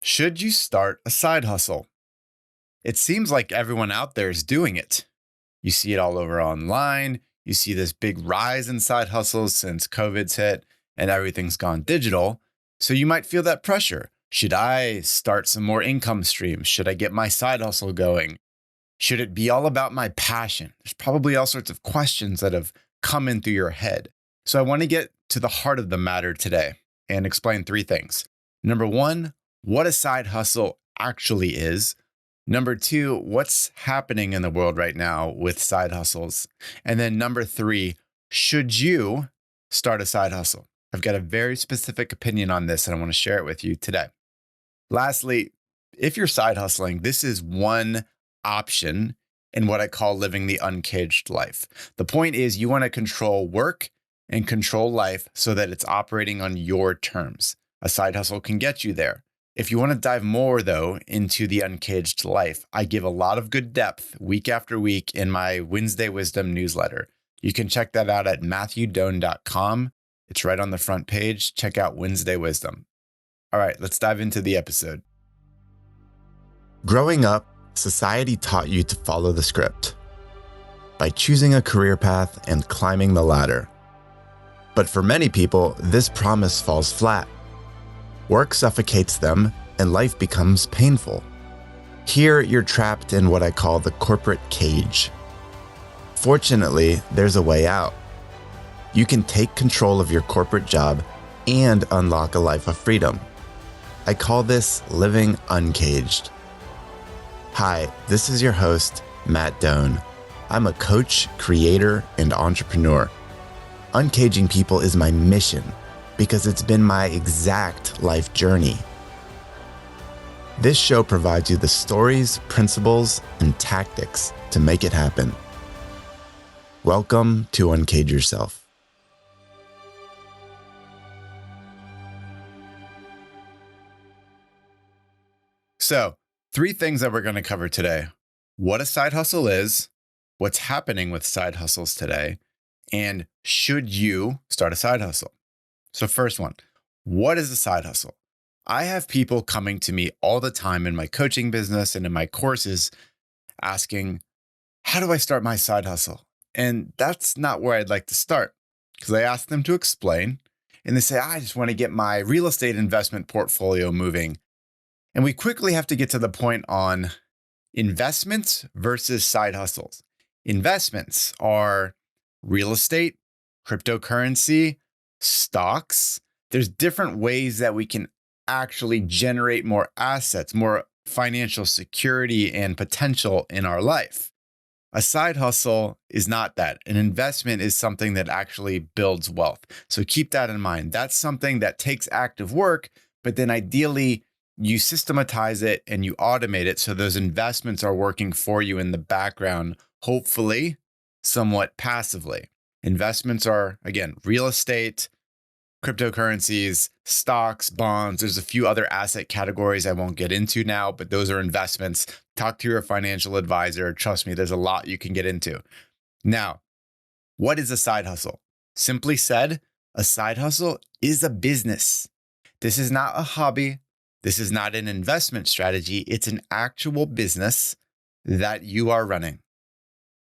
Should you start a side hustle? It seems like everyone out there is doing it. You see it all over online. You see this big rise in side hustles since COVID's hit and everything's gone digital. So you might feel that pressure. Should I start some more income streams? Should I get my side hustle going? Should it be all about my passion? There's probably all sorts of questions that have come in through your head. So I want to get to the heart of the matter today and explain three things. Number one, what a side hustle actually is. Number two, what's happening in the world right now with side hustles? And then number three, should you start a side hustle? I've got a very specific opinion on this and I want to share it with you today. Lastly, if you're side hustling, this is one option in what I call living the uncaged life. The point is you want to control work and control life so that it's operating on your terms. A side hustle can get you there. If you want to dive more, though, into the uncaged life, I give a lot of good depth week after week in my Wednesday Wisdom newsletter. You can check that out at matthewdoan.com. It's right on the front page. Check out Wednesday Wisdom. All right, let's dive into the episode. Growing up, society taught you to follow the script by choosing a career path and climbing the ladder. But for many people, this promise falls flat. Work suffocates them and life becomes painful. Here, you're trapped in what I call the corporate cage. Fortunately, there's a way out. You can take control of your corporate job and unlock a life of freedom. I call this living uncaged. Hi, this is your host, Matt Doan. I'm a coach, creator, and entrepreneur. Uncaging people is my mission because it's been my exact life journey. This show provides you the stories, principles, and tactics to make it happen. Welcome to Uncage Yourself. So, three things that we're going to cover today. What a side hustle is, what's happening with side hustles today, and should you start a side hustle? So first one, what is a side hustle? I have people coming to me all the time in my coaching business and in my courses asking, how do I start my side hustle? And that's not where I'd like to start because I ask them to explain and they say, I just want to get my real estate investment portfolio moving. And we quickly have to get to the point on investments versus side hustles. Investments are real estate, cryptocurrency, stocks. There's different ways that we can actually generate more assets, more financial security and potential in our life. A side hustle is not that. An investment is something that actually builds wealth. So keep that in mind. That's something that takes active work, but then ideally you systematize it and you automate it so those investments are working for you in the background, hopefully somewhat passively. Investments are, again, real estate, cryptocurrencies, stocks, bonds. There's a few other asset categories I won't get into now, but those are investments. Talk to your financial advisor. Trust me, there's a lot you can get into. Now, what is a side hustle? Simply said, a side hustle is a business. This is not a hobby. This is not an investment strategy. It's an actual business that you are running.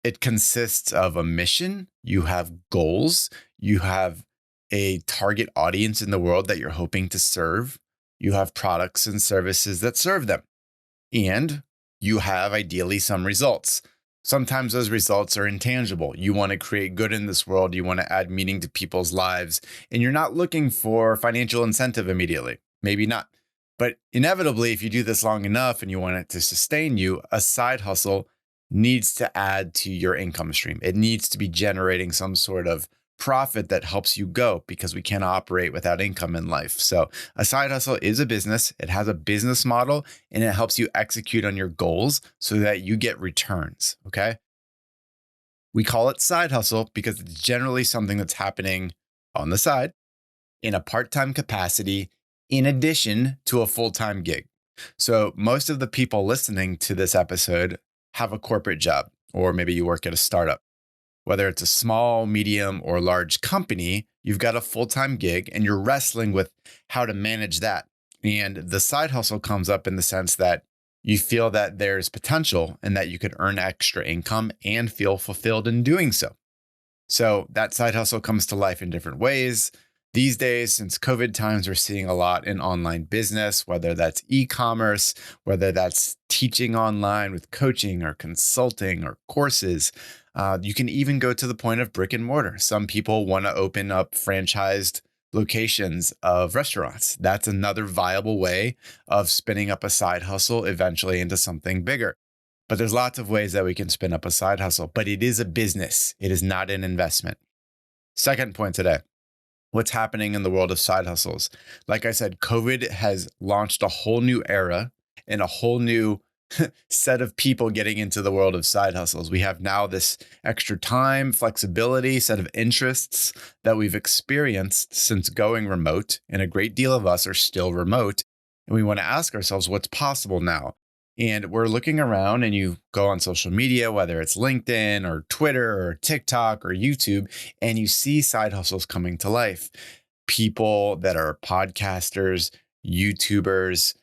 It consists of a mission. You have goals. You have a target audience in the world that you're hoping to serve. You have products and services that serve them. And you have ideally some results. Sometimes those results are intangible. You want to create good in this world. You want to add meaning to people's lives. And you're not looking for financial incentive immediately. Maybe not. But inevitably, if you do this long enough and you want it to sustain you, a side hustle needs to add to your income stream. It needs to be generating some sort of profit that helps you go because we can't operate without income in life. So a side hustle is a business. It has a business model and it helps you execute on your goals so that you get returns. Okay. We call it side hustle because it's generally something that's happening on the side in a part-time capacity in addition to a full-time gig. So most of the people listening to this episode have a corporate job, or maybe you work at a startup. Whether it's a small, medium, or large company, you've got a full-time gig and you're wrestling with how to manage that. And the side hustle comes up in the sense that you feel that there's potential and that you could earn extra income and feel fulfilled in doing so. So that side hustle comes to life in different ways. These days, since COVID times, we're seeing a lot in online business, whether that's e-commerce, whether that's teaching online with coaching or consulting or courses. You can even go to the point of brick and mortar. Some people want to open up franchised locations of restaurants. That's another viable way of spinning up a side hustle eventually into something bigger. But there's lots of ways that we can spin up a side hustle, but it is a business. It is not an investment. Second point today, what's happening in the world of side hustles? Like I said, COVID has launched a whole new era and a whole new set of people getting into the world of side hustles. We have now this extra time, flexibility, set of interests that we've experienced since going remote. And a great deal of us are still remote. And we want to ask ourselves what's possible now. And we're looking around, and you go on social media, whether it's LinkedIn or Twitter or TikTok or YouTube, and you see side hustles coming to life. People that are podcasters, YouTubers,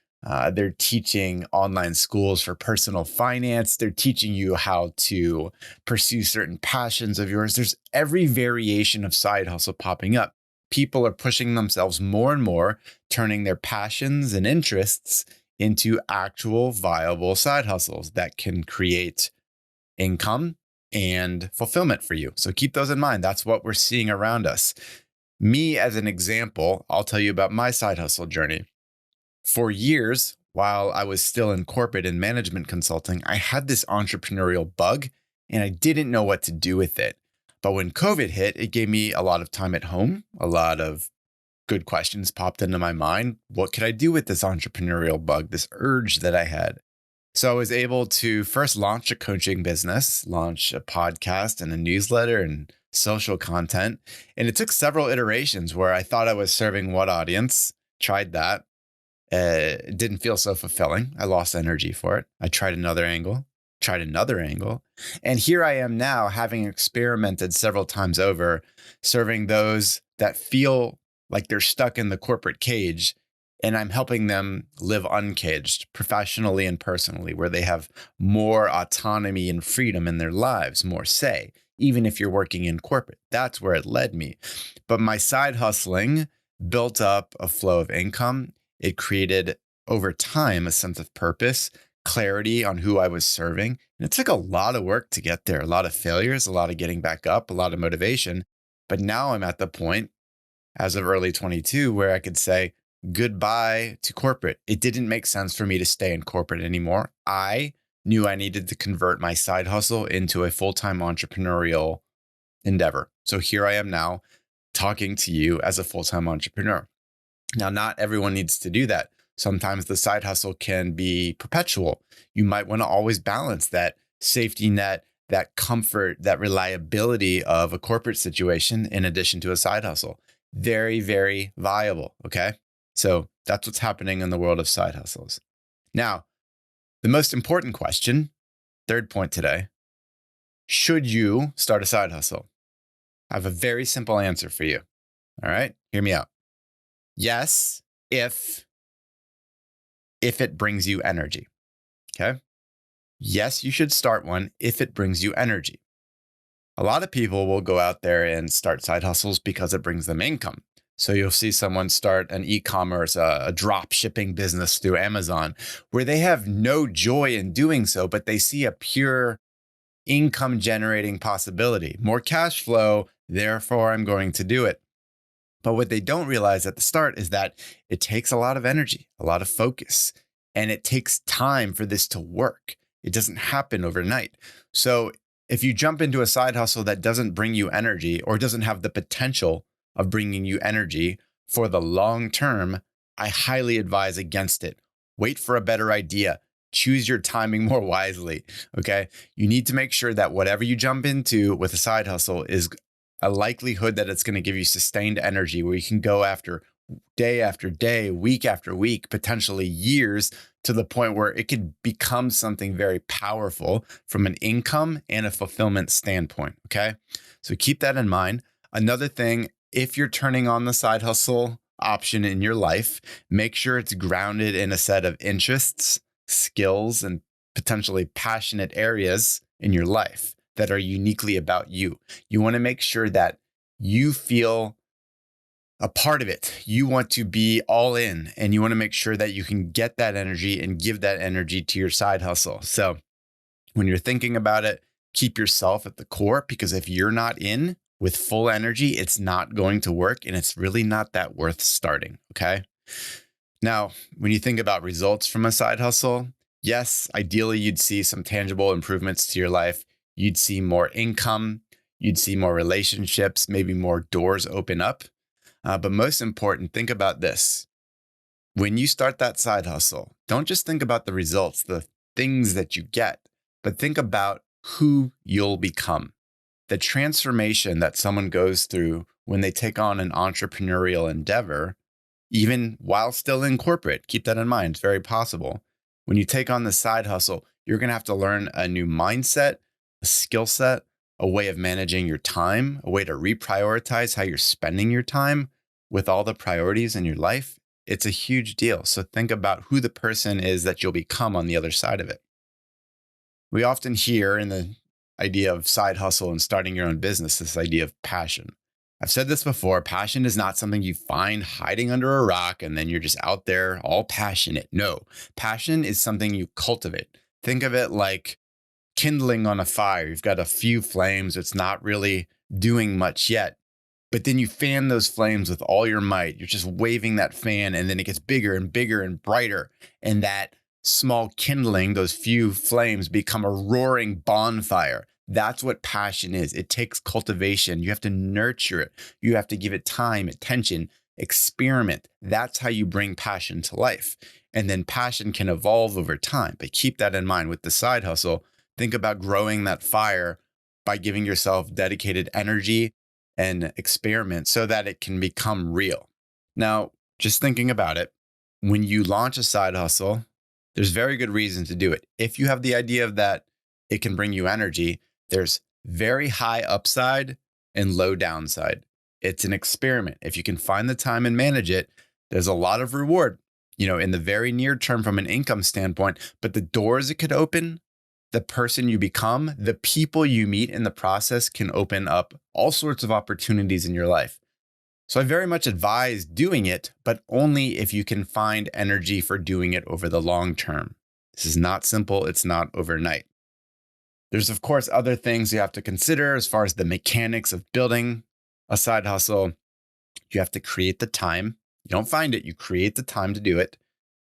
they're teaching online schools for personal finance. They're teaching you how to pursue certain passions of yours. There's every variation of side hustle popping up. People are pushing themselves more and more, turning their passions and interests into actual viable side hustles that can create income and fulfillment for you. So keep those in mind. That's what we're seeing around us. Me, as an example, I'll tell you about my side hustle journey. For years, while I was still in corporate and management consulting, I had this entrepreneurial bug and I didn't know what to do with it. But when COVID hit, it gave me a lot of time at home, a lot of good questions popped into my mind. What could I do with this entrepreneurial bug, this urge that I had? So I was able to first launch a coaching business, launch a podcast and a newsletter and social content. And it took several iterations where I thought I was serving what audience, tried that. It didn't feel so fulfilling. I lost energy for it. I tried another angle. And here I am now, having experimented several times over, serving those that feel like they're stuck in the corporate cage, and I'm helping them live uncaged professionally and personally, where they have more autonomy and freedom in their lives, more say, even if you're working in corporate. That's where it led me. But my side hustling built up a flow of income. It created over time a sense of purpose, clarity on who I was serving. And it took a lot of work to get there, a lot of failures, a lot of getting back up, a lot of motivation. But now I'm at the point, as of early 22, where I could say goodbye to corporate. It didn't make sense for me to stay in corporate anymore. I knew I needed to convert my side hustle into a full-time entrepreneurial endeavor. So here I am now talking to you as a full-time entrepreneur. Now, not everyone needs to do that. Sometimes the side hustle can be perpetual. You might want to always balance that safety net, that comfort, that reliability of a corporate situation in addition to a side hustle. Very, very viable. Okay. So that's what's happening in the world of side hustles. Now, the most important question, third point today, should you start a side hustle? I have a very simple answer for you. All right. Hear me out. Yes, if it brings you energy. Okay. Yes, you should start one if it brings you energy. A lot of people will go out there and start side hustles because it brings them income. So you'll see someone start an e-commerce, a drop shipping business through Amazon, where they have no joy in doing so, but they see a pure income generating possibility, more cash flow, therefore I'm going to do it. But what they don't realize at the start is that it takes a lot of energy, a lot of focus, and it takes time for this to work. It doesn't happen overnight. So if you jump into a side hustle that doesn't bring you energy or doesn't have the potential of bringing you energy for the long term, I highly advise against it. Wait for a better idea. Choose your timing more wisely. Okay. You need to make sure that whatever you jump into with a side hustle is a likelihood that it's going to give you sustained energy where you can go after day, week after week, potentially years, to the point where it could become something very powerful from an income and a fulfillment standpoint. Okay. So keep that in mind. Another thing, if you're turning on the side hustle option in your life, make sure it's grounded in a set of interests, skills, and potentially passionate areas in your life that are uniquely about you. You want to make sure that you feel a part of it. You want to be all in, and you want to make sure that you can get that energy and give that energy to your side hustle. So when you're thinking about it, keep yourself at the core, because if you're not in with full energy, it's not going to work, and it's really not that worth starting. Okay. Now, when you think about results from a side hustle, yes, ideally you'd see some tangible improvements to your life. You'd see more income, you'd see more relationships, maybe more doors open up. But most important, think about this. When you start that side hustle, don't just think about the results, the things that you get, but think about who you'll become. The transformation that someone goes through when they take on an entrepreneurial endeavor, even while still in corporate, keep that in mind, it's very possible. When you take on the side hustle, you're going to have to learn a new mindset, a skill set, a way of managing your time, a way to reprioritize how you're spending your time with all the priorities in your life. It's a huge deal. So think about who the person is that you'll become on the other side of it. We often hear in the idea of side hustle and starting your own business, this idea of passion. I've said this before, passion is not something you find hiding under a rock and then you're just out there all passionate. No, passion is something you cultivate. Think of it like kindling on a fire. You've got a few flames. It's not really doing much yet, but then you fan those flames with all your might. You're just waving that fan, and then it gets bigger and bigger and brighter. And that small kindling, those few flames, become a roaring bonfire. That's what passion is. It takes cultivation. You have to nurture it. You have to give it time, attention, experiment. That's how you bring passion to life. And then passion can evolve over time. But keep that in mind with the side hustle. Think about growing that fire by giving yourself dedicated energy and experiment so that it can become real. Now, just thinking about it, when you launch a side hustle, there's very good reason to do it. If you have the idea of that it can bring you energy, there's very high upside and low downside. It's an experiment. If you can find the time and manage it, there's a lot of reward, in the very near term from an income standpoint, but the doors it could open, the person you become, the people you meet in the process can open up all sorts of opportunities in your life. So I very much advise doing it, but only if you can find energy for doing it over the long term. This is not simple. It's not overnight. There's, of course, other things you have to consider as far as the mechanics of building a side hustle. You have to create the time. You don't find it. You create the time to do it.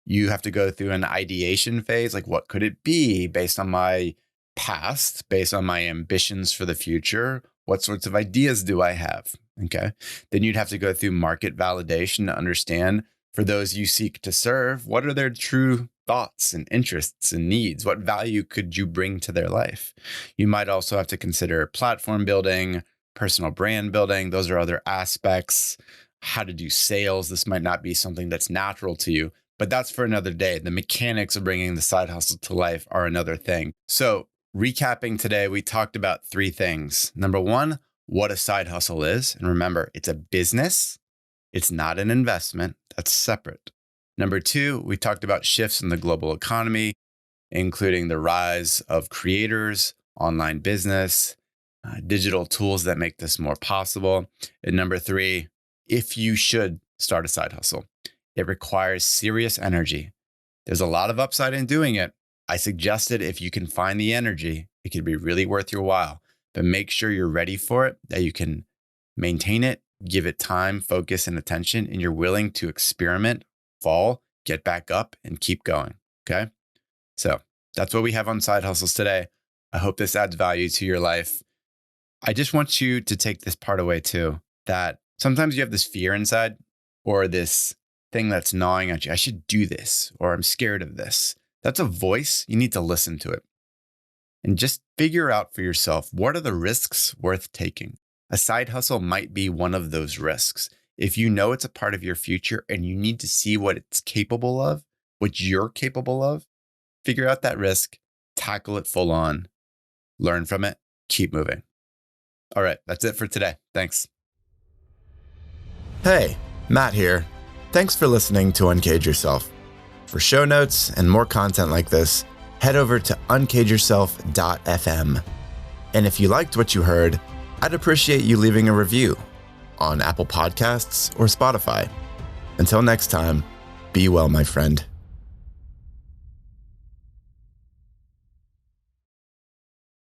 You have to go through an ideation phase, like what could it be based on my past, based on my ambitions for the future? What sorts of ideas do I have? Okay. Then you'd have to go through market validation to understand, for those you seek to serve, what are their true thoughts and interests and needs? What value could you bring to their life? You might also have to consider platform building, personal brand building. Those are other aspects. How to do sales. This might not be something that's natural to you, but that's for another day. The mechanics of bringing the side hustle to life are another thing. So recapping today, we talked about three things. Number one, what a side hustle is. And remember, it's a business. It's not an investment. That's separate. Number two, we talked about shifts in the global economy, including the rise of creators, online business, digital tools that make this more possible. And number three, if you should start a side hustle, it requires serious energy. There's a lot of upside in doing it. I suggested if you can find the energy, it could be really worth your while, but make sure you're ready for it, that you can maintain it, give it time, focus, and attention, and you're willing to experiment, fall, get back up, and keep going. Okay. So that's what we have on Side Hustles today. I hope this adds value to your life. I just want you to take this part away too, that sometimes you have this fear inside, or this thing that's gnawing at you. I should do this, or I'm scared of this. That's a voice. You need to listen to it and just figure out for yourself, what are the risks worth taking? A side hustle might be one of those risks. If you know it's a part of your future and you need to see what it's capable of, what you're capable of, figure out that risk, tackle it full on, learn from it, keep moving. All right, that's it for today. Thanks. Hey, Matt here. Thanks for listening to Uncage Yourself. For show notes and more content like this, head over to uncageyourself.fm. And if you liked what you heard, I'd appreciate you leaving a review on Apple Podcasts or Spotify. Until next time, be well, my friend.